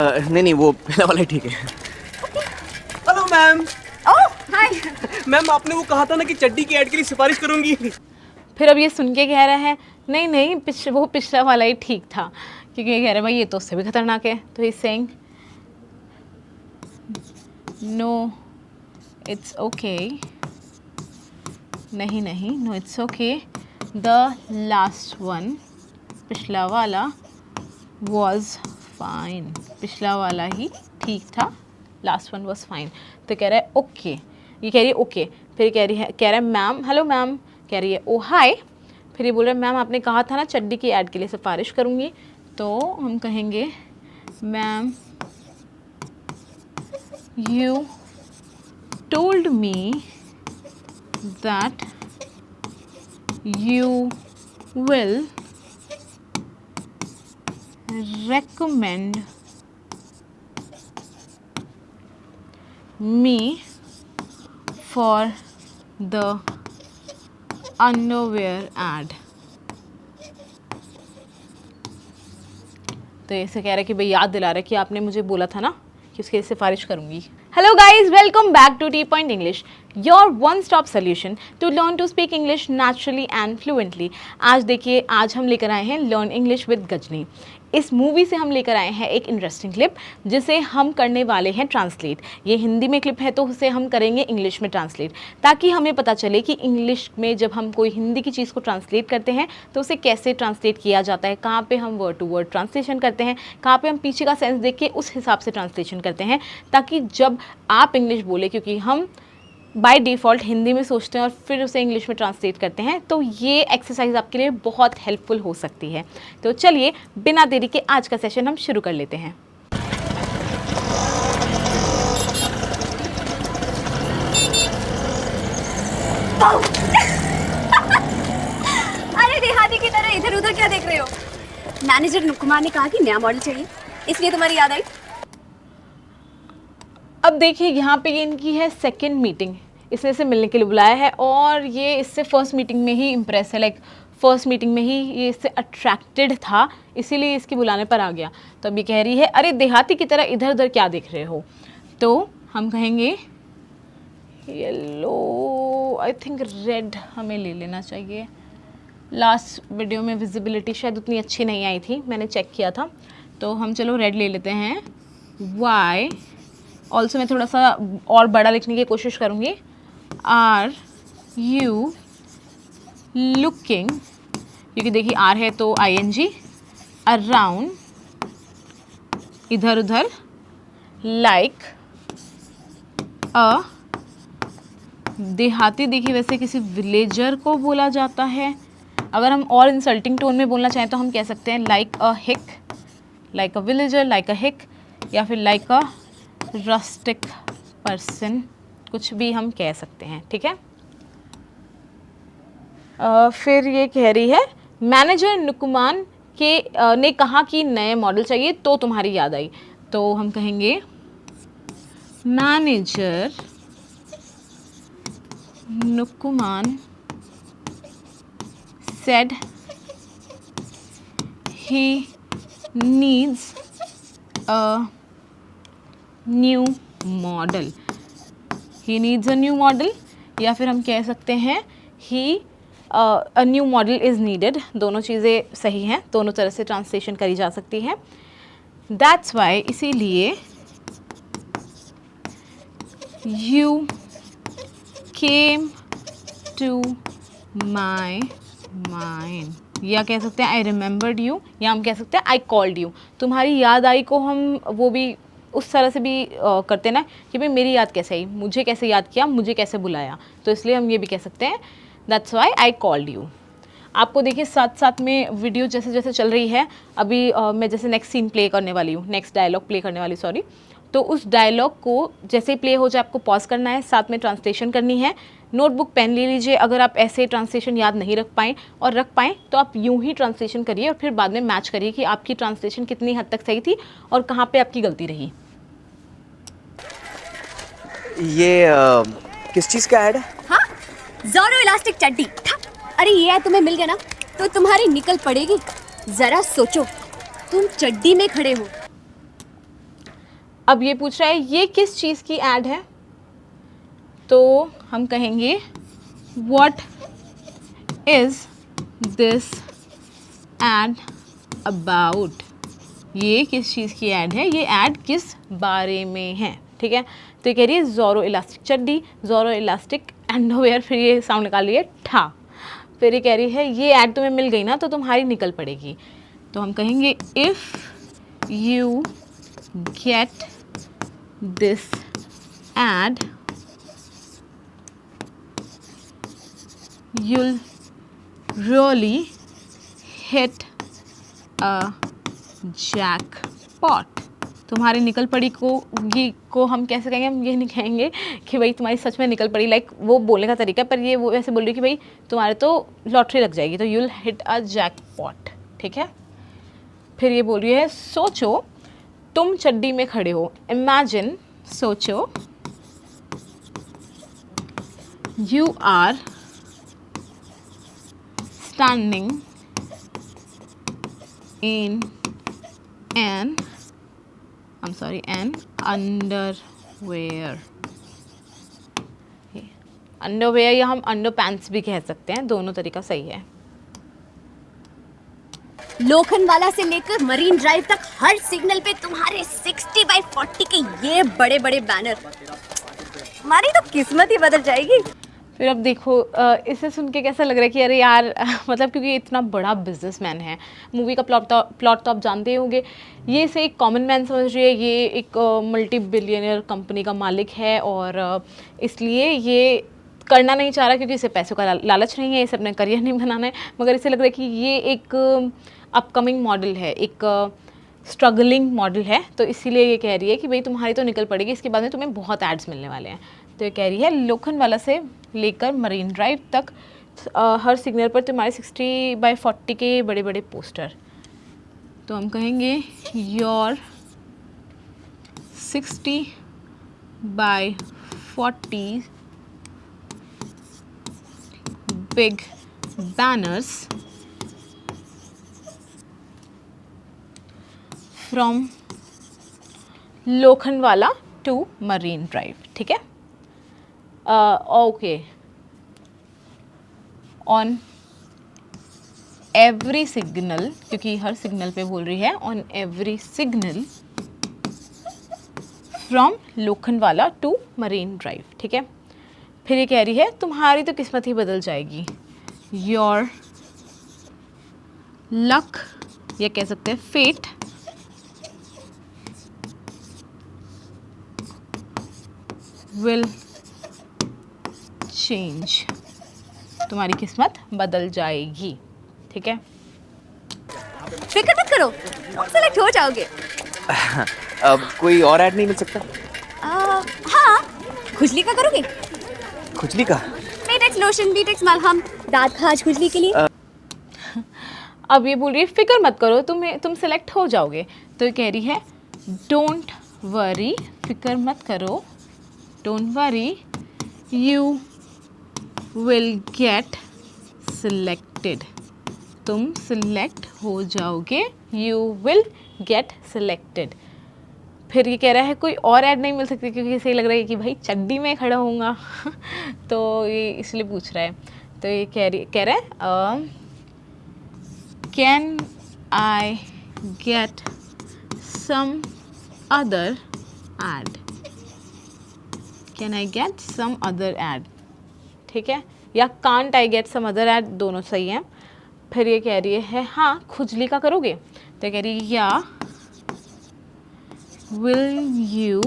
नहीं नहीं, वो पहला वाला ही ठीक है। Hello ma'am. Oh hi. Ma'am आपने वो कहा था ना कि चड्डी की ऐड के लिए सिफारिश करूंगी। फिर अब ये सुन के कह रहा है नहीं नहीं वो पिछला वाला ही ठीक था, क्योंकि ये कह रहा है भाई ये तो उससे भी खतरनाक है। तो is saying no it's okay, नहीं नहीं no it's okay, the last one, पिछला वाला वॉज फाइन, पिछला वाला ही ठीक था, लास्ट वन वॉज फाइन। तो कह रहा है ओके, ये कह रही है ओके, फिर कह रहा है मैम, हेलो मैम, कह रही है ओ हाय, फिर ये बोल रहा है मैम आपने कहा था ना चड्डी की ऐड के लिए सिफारिश करूँगी, तो हम कहेंगे ma'am you told me that you will recommend me for the underwear ad। तो ऐसे कह रहा है कि भाई याद दिला रहा है कि आपने मुझे बोला था ना कि उसके लिए सिफारिश करूंगी। Hello guys, welcome back to T point English, your one stop solution to learn to speak English naturally and fluently. आज देखिए, आज हम लेकर आए हैं लर्न इंग्लिश विद गजनी। इस मूवी से हम लेकर आए हैं एक इंटरेस्टिंग क्लिप जिसे हम करने वाले हैं ट्रांसलेट। ये हिंदी में क्लिप है तो उसे हम करेंगे इंग्लिश में ट्रांसलेट, ताकि हमें पता चले कि इंग्लिश में जब हम कोई हिंदी की चीज़ को ट्रांसलेट करते हैं तो उसे कैसे ट्रांसलेट किया जाता है, कहाँ पे हम वर्ड टू वर्ड ट्रांसलेशन करते हैं, कहाँ पे हम पीछे का सेंस देख के उस हिसाब से ट्रांसलेशन करते हैं, ताकि जब आप इंग्लिश बोले, क्योंकि हम बाय डिफ़ॉल्ट हिंदी में सोचते हैं और फिर उसे इंग्लिश में ट्रांसलेट करते हैं, तो ये एक्सरसाइज आपके लिए बहुत हेल्पफुल हो सकती है। तो चलिए बिना देरी के आज का सेशन हम शुरू कर लेते हैं। अरे देहाती की तरह इधर उधर क्या देख रहे हो? मैनेजर नुकुमार ने कहा कि नया मॉडल चाहिए, इसलिए तुम्हारी याद आई। अब देखिए यहाँ पे ये इनकी है सेकंड मीटिंग, इसने इसे मिलने के लिए बुलाया है और ये इससे फर्स्ट मीटिंग में ही इम्प्रेस है, लाइक फर्स्ट मीटिंग में ही ये इससे अट्रैक्टेड था, इसीलिए इसकी बुलाने पर आ गया। तो अब ये कह रही है अरे देहाती की तरह इधर उधर क्या देख रहे हो। तो हम कहेंगे येलो, आई थिंक रेड हमें ले लेना चाहिए। लास्ट वीडियो में विजिबिलिटी शायद उतनी अच्छी नहीं आई थी, मैंने चेक किया था, तो हम चलो रेड ले लेते हैं। वाई ऑल्सो मैं थोड़ा सा और बड़ा लिखने की कोशिश करूँगी। आर यू लुकिंग, क्योंकि देखिए आर है तो ING, अराउंड इधर उधर, लाइक अ देहाती, देखिए वैसे किसी विलेजर को बोला जाता है। अगर हम और इंसल्टिंग टोन में बोलना चाहें तो हम कह सकते हैं लाइक अ हिक, लाइक अ विलेजर, लाइक अ हिक, या फिर लाइक अ रस्टिक पर्सन, कुछ भी हम कह सकते हैं, ठीक है। फिर ये कह रही है मैनेजर नुकुमान के ने कहा कि नए मॉडल चाहिए तो तुम्हारी याद आई, तो हम कहेंगे manager नुकुमान said he needs a new model, he needs a new model, या फिर हम कह सकते हैं he a new model is needed। दोनों चीज़ें सही हैं, दोनों तरह से ट्रांसलेशन करी जा सकती है। That's why, इसीलिए you came to my mind, या कह सकते हैं आई रिमेंबर्ड यू, या हम कह सकते हैं आई कॉल्ड यू। तुम्हारी याद आई को हम वो भी उस तरह से भी करते ना कि भाई मेरी याद कैसे आई, मुझे कैसे याद किया, मुझे कैसे बुलाया, तो इसलिए हम ये भी कह सकते हैं that's why I called you. आपको देखिए साथ साथ में वीडियो जैसे जैसे चल रही है, अभी मैं जैसे नेक्स्ट सीन प्ले करने वाली हूँ, नेक्स्ट डायलॉग प्ले करने वाली, सॉरी, तो उस डायलॉग को जैसे ही प्ले हो जाए आपको पॉज करना है, साथ में ट्रांसलेशन करनी है। नोटबुक पेन ले लीजिए, अगर आप ऐसे ट्रांसलेशन याद नहीं रख पाएँ और रख पाएँ तो आप यूं ही ट्रांसलेशन करिए और फिर बाद में मैच करिए कि आपकी ट्रांसलेशन कितनी हद तक सही थी और कहाँ पे आपकी गलती रही। ये किस चीज़ का ऐड है? हाँ, ज़ोरो इलास्टिक चड्डी। अरे ये ऐड तुम्हें मिल गया ना तो तुम्हारी निकल पड़ेगी। जरा सोचो, तुम चड्डी में खड़े हो, अब ये पूछ रहा है ये किस चीज़ की ऐड है, तो हम कहेंगे what is this add about. ये किस चीज़ की ऐड है, ये ऐड किस बारे में है। ठीक है, तो ये कह रही है ज़ोरो इलास्टिक चड्डी, ज़ोरो इलास्टिक अंडरवेयर, फिर ये साउंड निकाल रही है ठा। फिर ये कह रही है ये ऐड तुम्हें मिल गई ना तो तुम्हारी निकल पड़ेगी, तो हम कहेंगे if you get this add you'll really hit a jackpot। तुम्हारी निकल पड़ी को हम कैसे कहेंगे, हम ये नहीं कहेंगे कि भाई तुम्हारी सच में निकल पड़ी, लाइक वो बोलने का तरीका, पर ये वो वैसे बोल रही है कि भाई तुम्हारे तो लॉटरी लग जाएगी, तो you'll hit a jackpot। ठीक है, फिर ये बोल रही है सोचो तुम चड्डी में खड़े हो, इमेजिन, सोचो you are standing in an underwear। Underwear या हम अंडर पैंट्स भी कह सकते हैं, दोनों तरीका सही है। लोखंडवाला से लेकर मरीन ड्राइव तक हर सिग्नल पे तुम्हारे 60x40 के ये बड़े बड़े बैनर, हमारी तो किस्मत ही बदल जाएगी। फिर अब देखो इसे सुन के कैसा लग रहा है कि अरे यार मतलब क्योंकि ये इतना बड़ा बिजनेसमैन है, मूवी का प्लॉट तो आप जानते ही होंगे, ये इसे एक कॉमन मैन समझ रही है, ये एक मल्टी बिलियनियर कंपनी का मालिक है और इसलिए ये करना नहीं चाह रहा क्योंकि इसे पैसों का लालच नहीं है, इसे अपना करियर नहीं बनाना है, मगर इसे लग रहा है कि ये एक अपकमिंग मॉडल है, एक स्ट्रगलिंग मॉडल है, तो इसीलिए ये कह रही है कि भाई तुम्हारी तो निकल पड़ेगी, इसके बाद में तुम्हें बहुत एड्स मिलने वाले हैं। तो ये कह रही है लोखंडवाला से लेकर मरीन ड्राइव तक हर सिग्नल पर तुम्हारे 60x40 के बड़े बड़े पोस्टर, तो हम कहेंगे your 60x40 big banners from Lokhandwala to Marine Drive. ठीक है, ओके, ऑन एवरी सिग्नल, क्योंकि हर सिग्नल पे बोल रही है, on every signal from Lokhandwala to Marine Drive. ठीक है, फिर ये कह रही है तुम्हारी तो किस्मत ही बदल जाएगी, योर लक या कह सकते हैं फेट विल चेंज, तुम्हारी किस्मत बदल जाएगी। ठीक है, फिक्र मत करो, तुम सेलेक्ट हो जाओगे। अब कोई और ऐड नहीं मिल सकता? हाँ, खुजली का करोगे? खुजली का? बीटेक्स लोशन, बीटेक्स मलहम, दांत खाज खुजली के लिए। अब ये बोल रही है फिक्र मत करो, तुम सेलेक्ट हो जाओगे, तो ये कह रही है डोंट वरी, फिक्र मत करो, don't worry, you will get selected, तुम सिलेक्ट हो जाओगे, यू विल गेट सिलेक्टेड। फिर ये कह रहा है कोई और ऐड नहीं मिल सकती क्योंकि इसे लग रहा है कि भाई चड्डी में खड़ा होऊंगा तो ये इसलिए पूछ रहा है, तो ये कह रहा है can I get some other ad, can I get some other ad. ठीक है, या can't I get some other ad, दोनों सही हैं। फिर ये कह रही है हाँ खुजली का करोगे, तो कह रही है या will you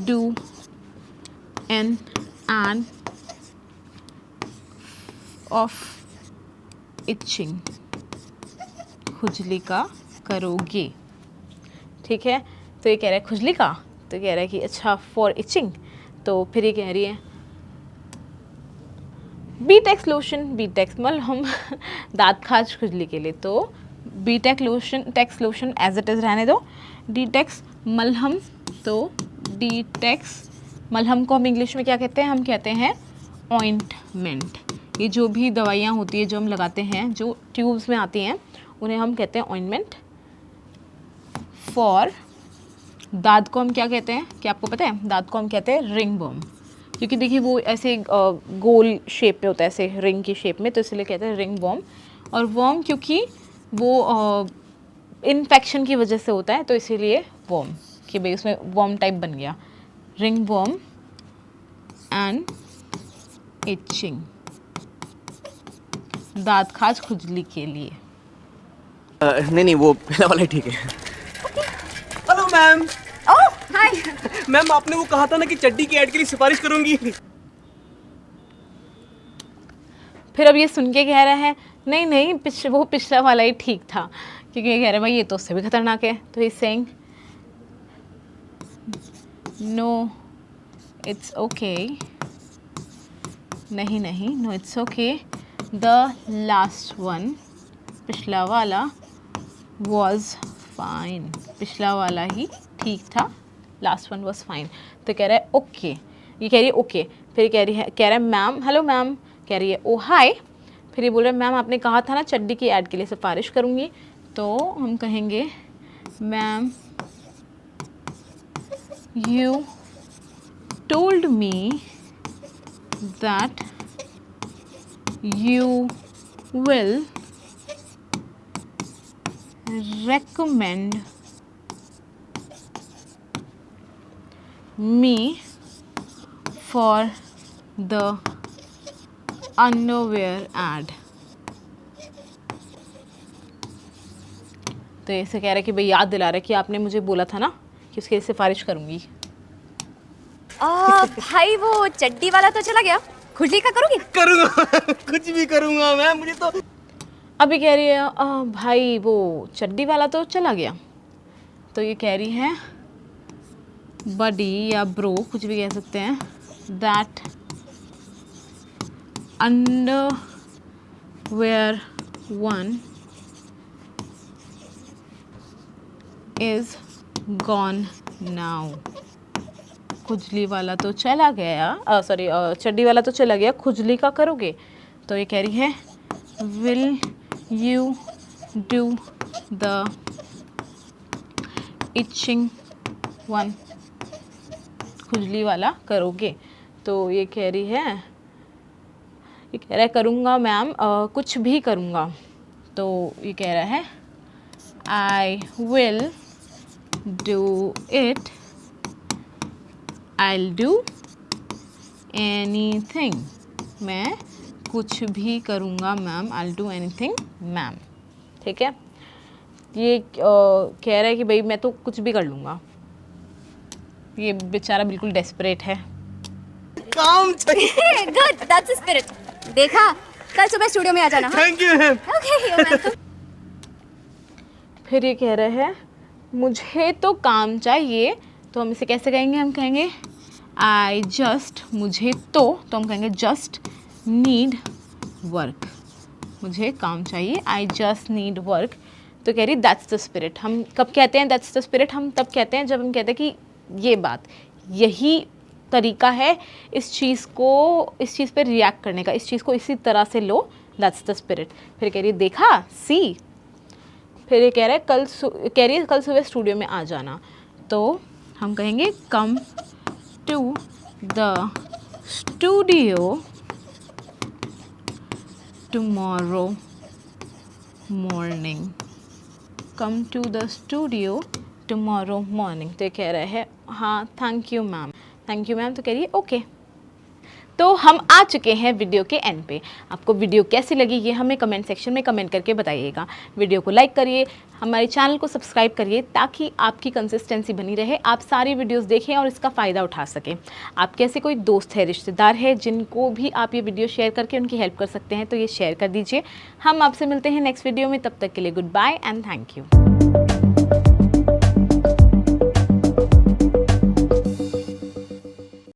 do an ad of itching, खुजली का करोगे। ठीक है, तो ये कह रहा है खुजली का, तो कह रहा है कि अच्छा फॉर इचिंग, तो फिर ये कह रही है बीटेक्स लोशन, बीटेक्स मलहम दांत खाज खुजली के लिए, तो बीटेक्स लोशन एज इट इज़ रहने दो, डीटेक्स मलहम, तो डीटेक्स मलहम को हम इंग्लिश में क्या कहते हैं, हम कहते हैं ऑइंटमेंट। ये जो भी दवाइयाँ होती है जो हम लगाते हैं, जो ट्यूब्स में आती हैं, उन्हें हम कहते हैं ऑइंटमेंट। फॉर दाद को हम क्या कहते हैं, क्या आपको पता है? दाद को हम कहते हैं रिंग वर्म, क्योंकि देखिए वो ऐसे गोल शेप में होता है, ऐसे रिंग की शेप में, तो इसलिए कहते हैं रिंग वर्म। और वर्म क्योंकि वो इन्फेक्शन की वजह से होता है, तो इसीलिए वर्म, कि भाई उसमें वर्म टाइप बन गया। रिंग वर्म एंड इचिंग, दांत खाज खुजली के लिए। नहीं वो पहला वाला ही ठीक है। Hello ma'am. Oh hi. Ma'am आपने वो कहा था ना कि चड्डी की ऐड के लिए सिफारिश करूंगी। फिर अब ये सुन के कह रहा है नहीं नहीं वो पिछला वाला ही ठीक था, क्योंकि ये कह रहा है भाई ये तो उससे भी खतरनाक है। तो he saying no it's okay, नहीं नहीं no it's okay, the last one, पिछला वाला वॉज फाइन, पिछला वाला ही ठीक था, लास्ट वन वॉज फाइन। तो कह रहा है ओके, ये कह रही है ओके, फिर कह रहा है मैम, हेलो मैम, कह रही है ओ हाय, फिर ये बोल रहा है मैम आपने कहा था ना चड्डी की ऐड के लिए सिफारिश करूँगी, तो हम कहेंगे ma'am you told me that you will recommend me for the underwear ad। तो ऐसे कह रहा है कि भाई याद दिला रहा है कि आपने मुझे बोला था ना कि उसके लिए सिफारिश करूँगी। भाई वो चड्डी वाला तो चला गया, खुजली का करोगी? करूंगा कुछ भी करूंगा मैम, मुझे तो। अभी कह रही है भाई वो चड्डी वाला तो चला गया, तो ये कह रही है बडी या ब्रो कुछ भी कह सकते हैं, that underwear one is gone now. खुजली वाला तो चला गया, सॉरी चड्डी वाला तो चला गया, खुजली का करोगे? तो ये कह रही है will you do the itching one, खुजली वाला करोगे? तो ये कह रही है, ये कह रहा है करूँगा मैम, कुछ भी करूँगा। तो ये कह रहा है I will do it, I'll do anything, मैं कुछ भी करूँगा ma'am, I'll do anything ma'am. ठीक है, ये कह रहा है कि भाई मैं तो कुछ भी कर लूँगा। ये बेचारा बिल्कुल डेस्परेट है। काम चाहिए। Good, that's the spirit. देखा, कल सुबह स्टूडियो में आ जाना। Thank you ma'am. ओके। फिर ये कह रहा है मुझे तो काम चाहिए, तो हम इसे कैसे कहेंगे? हम कहेंगे आई जस्ट, मुझे तो हम कहेंगे जस्ट नीड वर्क, मुझे काम चाहिए, आई जस्ट नीड वर्क। तो कह रही दैट्स द स्पिरिट। हम कब कहते हैं दैट्स द स्पिरिट? हम तब कहते हैं जब हम कहते हैं कि ये बात, यही तरीका है इस चीज़ पे रिएक्ट करने का, इस चीज़ को इसी तरह से लो, दैट्स द स्पिरिट। फिर कह रही देखा, सी। फिर ये कह रहा है कल सुबह स्टूडियो में आ जाना, तो हम कहेंगे come to the studio tomorrow morning, come to the studio tomorrow morning. तो कह रहा है हाँ thank you ma'am, thank you ma'am. तो कह रही है ओके। तो हम आ चुके हैं वीडियो के एंड पे। आपको वीडियो कैसी लगी ये हमें कमेंट सेक्शन में कमेंट करके बताइएगा। वीडियो को लाइक करिए, हमारे चैनल को सब्सक्राइब करिए, ताकि आपकी कंसिस्टेंसी बनी रहे, आप सारी वीडियोस देखें और इसका फ़ायदा उठा सकें। आपके ऐसे कोई दोस्त है, रिश्तेदार है, जिनको भी आप ये वीडियो शेयर करके उनकी हेल्प कर सकते हैं, तो ये शेयर कर दीजिए। हम आपसे मिलते हैं नेक्स्ट वीडियो में, तब तक के लिए goodbye and thank you.